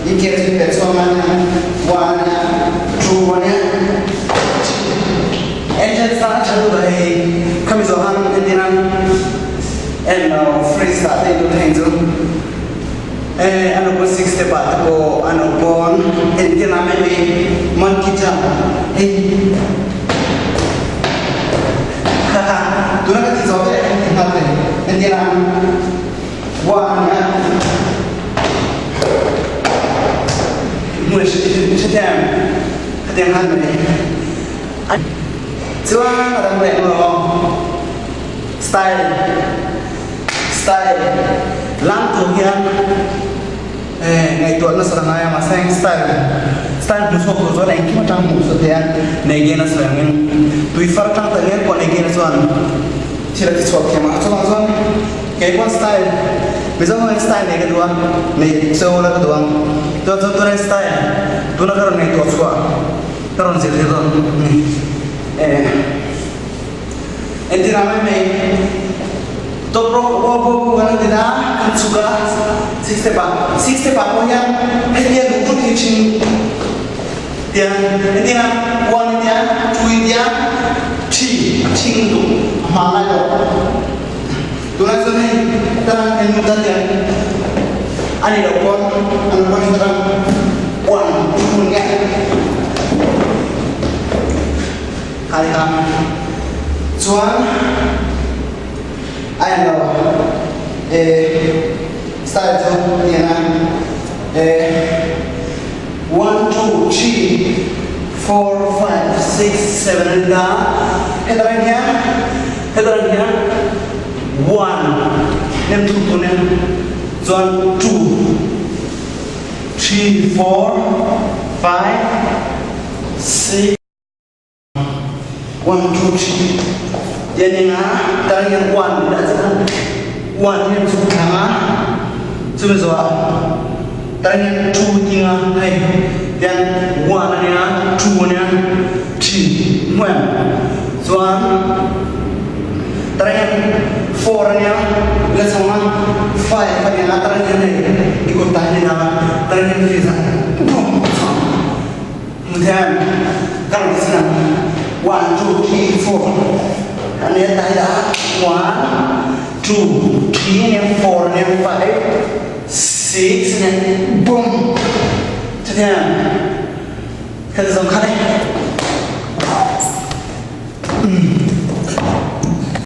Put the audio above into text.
you get to bet someone one, two, one, and just start to the comes on and then freestyle into the hands. Ano po 60 baht ko ano po hindi namin may monkey jump haha doon ka dito natin hindi namin one mo siya kadang hanap cuma kadang mulai style lang tu yang ngày tuần nó sẽ là ngày mà sang style musuh musuh này kita macam musuh dia negi na serangin tu ifar tang tangan ko negi na suan tidak disuap kema so kayak pun style bisa mau style negi dua negi seolah kedua tu style tu nak orang negi tu suap terus jadi tu enti ramai mai to pro kan tidak kan sudah 60 baht ko yang dia dulu teaching dia ini nak one dia two dia ching tu mana yo tu nak sini terang yang mudah dia ani dokon terang one two dia kali cuan I know style tu yang 1, 2, 3, 4, 5, 6, 7 dah heterannya 1 nem tu nem zone 2 3, 4, 5, 6 1, 2, 3 jadi ngah tarian one tidak sekarang one yang cukup lama cuma soal tarian two tinggal hai dan one nya two nya three one soal tarian four nya lihat sama five nya tarian ini ikut tanya nama tarian visa kemudian kalau di sana 1, 2, 3, 4 anh em tay đã 1, 2, 3 and 4 and 5, 6 and boom. Tiếp theo cái dòng khác đây.